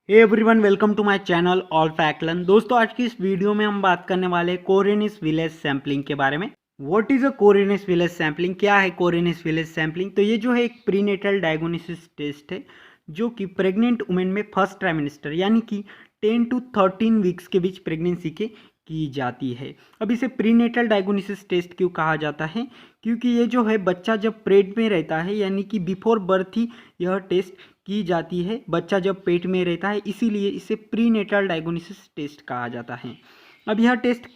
Hey everyone, welcome to my channel all fact learn. दोस्तों, आज की इस वीडियो में हम बात करने वाले हैं कोरिनिस विलेज सैम्पलिंग के बारे में। What is a Corinis village sampling? क्या है कोरिनिस विलेज सैम्पलिंग? तो ये जो है एक प्रीनेटल डायग्नोसिस टेस्ट है जो कि प्रेग्नेंट वुमेन में फर्स्ट ट्राइमेस्टर यानी कि 10 to 13 वीक्स के बीच प्रेगनेंसी के की जाती है। अब इसे प्रीनेटल डायग्नोसिस टेस्ट क्यों कहा जाता है? क्योंकि ये जो है बच्चा जब पेट में रहता है यानी कि बिफोर बर्थ ही यह टेस्ट की जाती है, बच्चा जब पेट में रहता है, इसीलिए इसे प्रीनेटल डायग्नोसिस टेस्ट कहा जाता है। अब यह टेस्ट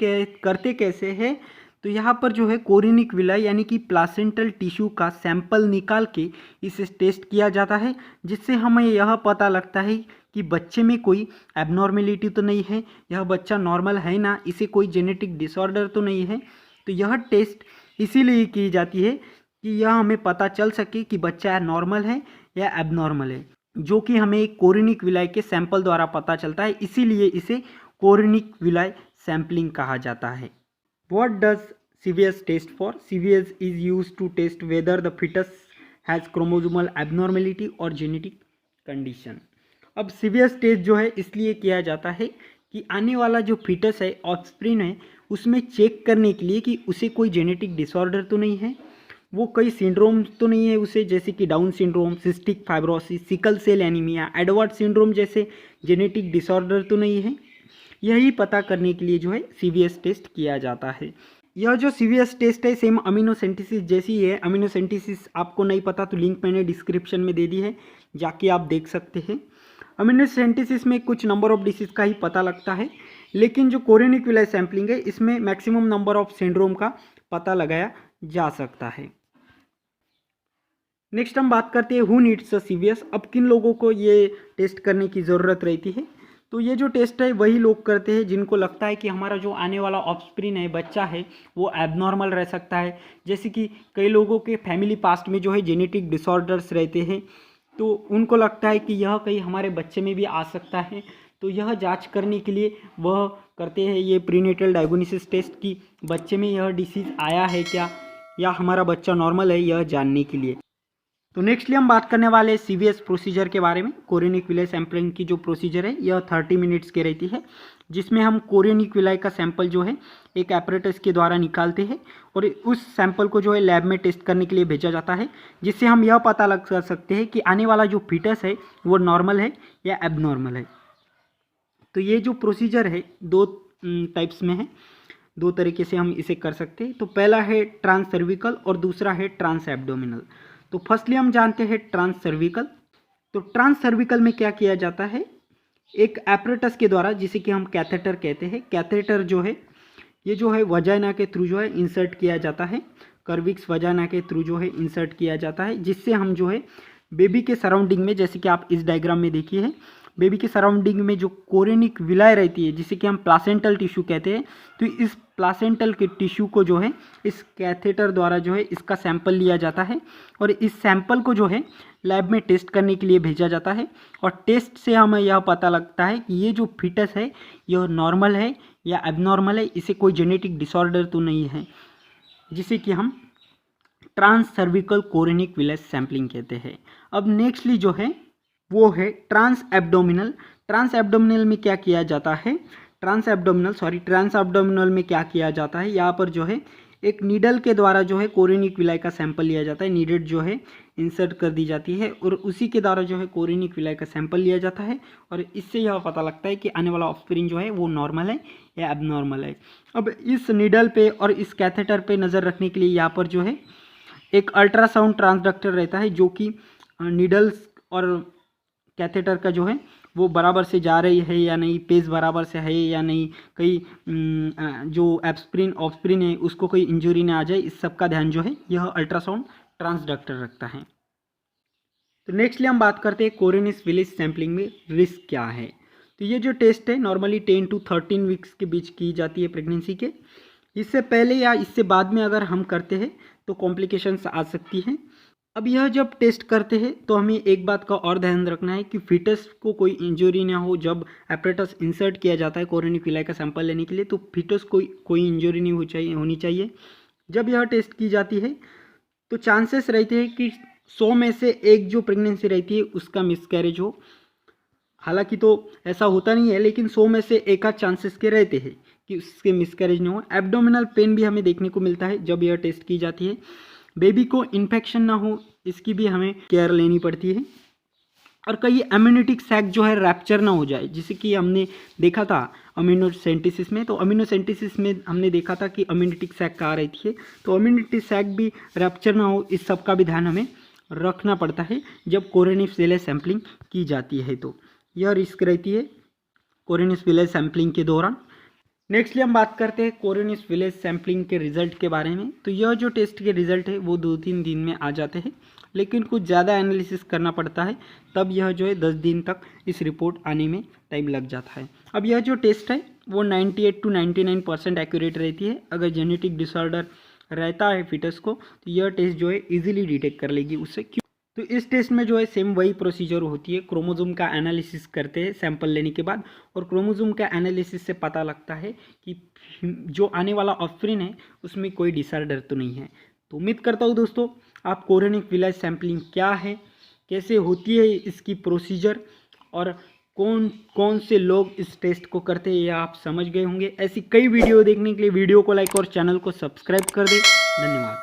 करते कैसे है? तो यहाँ पर जो है कोरिनिक विलाई यानी कि प्लासेंटल टिश्यू का सैंपल निकाल के इसे टेस्ट किया जाता है, जिससे हमें यह पता लगता है कि बच्चे में कोई एबनॉर्मेलिटी तो नहीं है, यह बच्चा नॉर्मल है ना, इसे कोई जेनेटिक डिसऑर्डर तो नहीं है। तो यह टेस्ट इसीलिए की जाती है कि यह हमें पता चल सके कि बच्चा नॉर्मल है या एबनॉर्मल है, जो कि हमें एक कोरिनिक विलाई के सैंपल द्वारा पता चलता है। इसीलिए इसे कोरिनिक विलाई सैम्पलिंग कहा जाता है। What does CVS test for? CVS is use to test whether the fetus has chromosomal abnormality और जेनेटिक कंडीशन। अब सीवीएस टेस्ट जो है इसलिए किया जाता है कि आने वाला जो फिटस है, ऑफस्प्रिंग है, उसमें चेक करने के लिए कि उसे कोई जेनेटिक डिसऑर्डर तो नहीं है, वो कई सिंड्रोम तो नहीं है उसे, जैसे कि down syndrome, cystic fibrosis, sickle cell anaemia, Edward syndrome जैसे जेनेटिक डिसऑर्डर तो नहीं है। यही पता करने के लिए जो है सीवीएस टेस्ट किया जाता है। यह जो सीवीएस टेस्ट है सेम अमीनोसेंटेसिस जैसी है। अमीनोसेंटेसिस आपको नहीं पता तो लिंक मैंने डिस्क्रिप्शन में दे दी है, जाके आप देख सकते हैं। अमीनोसेंटेसिस में कुछ नंबर ऑफ डिसीज का ही पता लगता है, लेकिन जो कोरिनिक विलाई सैम्पलिंग है इसमें मैक्सिमम नंबर ऑफ सिंड्रोम का पता लगाया जा सकता है। नेक्स्ट हम बात करते हैं हु नीड्स अ सीवीएस। अब किन लोगों को ये टेस्ट करने की ज़रूरत रहती है? तो ये जो टेस्ट है वही लोग करते हैं जिनको लगता है कि हमारा जो आने वाला ऑफस्प्रिंग है, बच्चा है, वो एबनॉर्मल रह सकता है। जैसे कि कई लोगों के फैमिली पास्ट में जो है जेनेटिक डिसऑर्डर्स रहते हैं, तो उनको लगता है कि यह कहीं हमारे बच्चे में भी आ सकता है। तो यह जांच करने के लिए वह करते हैं ये प्रीनेटल डायग्नोसिस टेस्ट कि बच्चे में यह डिसीज़ आया है क्या या हमारा बच्चा नॉर्मल है, यह जानने के लिए। तो नेक्स्टली हम बात करने वाले सीवीएस प्रोसीजर के बारे में। कोरिनिक विलाई सैम्पलिंग की जो प्रोसीजर है यह 30 मिनट्स की रहती है, जिसमें हम कोरिनिक विलाई का सैंपल जो है एक एपरेटस के द्वारा निकालते हैं और उस सैंपल को जो है लैब में टेस्ट करने के लिए भेजा जाता है, जिससे हम यह पता लगा सकते हैं कि आने वाला जो फीटस है वो नॉर्मल है या एबनॉर्मल है। तो ये जो प्रोसीजर है दो टाइप्स में है, दो तरीके से हम इसे कर सकते हैं। तो पहला है ट्रांस सर्विकल और दूसरा है ट्रांस एब्डोमिनल। तो फर्स्टली हम जानते हैं ट्रांस सर्विकल। तो ट्रांस सर्विकल में क्या किया जाता है? एक एपरेटस के द्वारा, जिसे कि हम कैथेटर कहते हैं, कैथेटर जो है ये जो है वजाइना के थ्रू जो है इंसर्ट किया जाता है, कर्विक्स वजाइना के थ्रू जो है इंसर्ट किया जाता है, जिससे हम जो है बेबी के सराउंडिंग में, जैसे कि आप इस डायग्राम में देखिए है, बेबी के सराउंडिंग में जो कोरिनिक विलाई रहती है जिसे कि हम प्लासेंटल टिश्यू कहते हैं, तो इस प्लासेंटल के टिश्यू को जो है इस कैथेटर द्वारा जो है इसका सैंपल लिया जाता है और इस सैंपल को जो है लैब में टेस्ट करने के लिए भेजा जाता है। और टेस्ट से हमें यह पता लगता है कि ये जो फीटस है यह नॉर्मल है या एबनॉर्मल है, इसे कोई जेनेटिक डिसऑर्डर तो नहीं है, जिसे कि हम ट्रांस सर्विकल कोरिनिक विलाई सैम्पलिंग कहते हैं। अब नेक्स्टली जो है वो है ट्रांस एब्डोमिनल। ट्रांस एब्डोमिनल में क्या किया जाता है? ट्रांस एब्डोमिनल में क्या किया जाता है? यहाँ पर जो है एक नीडल के द्वारा जो है कोरिनिक विलाई का सैंपल लिया जाता है, नीडल जो है इंसर्ट कर दी जाती है और उसी के द्वारा जो है कोरिनिक विलाई का सैंपल लिया जाता है और इससे यह पता लगता है कि आने वाला ऑफस्प्रिंग जो है वो नॉर्मल है या एबनॉर्मल है। अब इस नीडल पे और इस कैथेटर पे नज़र रखने के लिए यहाँ पर जो है एक अल्ट्रासाउंड ट्रांसडक्टर रहता है, जो कि नीडल्स और कैथेटर का जो है वो बराबर से जा रही है या नहीं, पेस बराबर से है या नहीं, कहीं जो ऑफस्प्रिंग है उसको कोई इंजरी ना आ जाए, इस सब का ध्यान जो है यह अल्ट्रासाउंड ट्रांसडक्टर रखता है। तो नेक्स्टली हम बात करते हैं कोरिनिस विलेज सैम्पलिंग में रिस्क क्या है। तो ये जो टेस्ट है नॉर्मली 10 to 13 वीक्स के बीच की जाती है प्रेगनेंसी के। इससे पहले या इससे बाद में अगर हम करते हैं तो कॉम्प्लिकेशंस आ सकती हैं। अब यह जब टेस्ट करते हैं तो हमें एक बात का और ध्यान रखना है कि फीटस को कोई इंजरी ना हो। जब एपरेटस इंसर्ट किया जाता है कोरिनिक विलाई का सैंपल लेने के लिए, तो फीटस को कोई इंजरी नहीं होनी चाहिए। जब यह टेस्ट की जाती है तो चांसेस रहते हैं कि 100 में से एक जो प्रेगनेंसी रहती है उसका मिसकैरेज हो। हालांकि तो ऐसा होता नहीं है, लेकिन 100 में से एक आध चांसेस के रहते हैं कि उसके मिसकैरेज न हो। एब्डोमिनल पेन भी हमें देखने को मिलता है जब यह टेस्ट की जाती है। बेबी को इन्फेक्शन ना हो इसकी भी हमें केयर लेनी पड़ती है। और कहीं एम्यूनिटिक सैक जो है रैप्चर ना हो जाए, जिसे कि हमने देखा था अमीनोसेंटेसिस में। तो अमीनोसेंटेसिस में हमने देखा था कि अम्यूनिटिक सैक कहाँ रहती है, तो अम्यूनिटिक सैक भी रैप्चर ना हो, इस सब का भी ध्यान हमें रखना पड़ता है जब कोरोनिस विलेज सैंपलिंग की जाती है। तो यह रिस्क रहती है कोरोनिस विलेज सैंपलिंग के दौरान। नेक्स्टली हम बात करते हैं कोरोनिस विलेज सैंपलिंग के रिजल्ट के बारे में। तो यह जो टेस्ट के रिजल्ट है वो 2-3 दिन में आ जाते हैं, लेकिन कुछ ज़्यादा एनालिसिस करना पड़ता है, तब यह जो है 10 दिन तक इस रिपोर्ट आने में टाइम लग जाता है। अब यह जो टेस्ट है वो 98 to 99% एक्यूरेट रहती है। अगर जेनेटिक डिसऑर्डर रहता है फिटस को तो यह टेस्ट जो है ईजिली डिटेक्ट कर लेगी उससे। तो इस टेस्ट में जो है सेम वही प्रोसीजर होती है, क्रोमोसोम का एनालिसिस करते हैं सैंपल लेने के बाद, और क्रोमोसोम का एनालिसिस से पता लगता है कि जो आने वाला ऑफस्प्रिंग है उसमें कोई डिसऑर्डर तो नहीं है। तो उम्मीद करता हूँ दोस्तों आप कोरोनिक विलेज सैंपलिंग क्या है, कैसे होती है इसकी प्रोसीजर, और कौन कौन से लोग इस टेस्ट को करते हैं यह आप समझ गए होंगे। ऐसी कई वीडियो देखने के लिए वीडियो को लाइक और चैनल को सब्सक्राइब कर दें। धन्यवाद।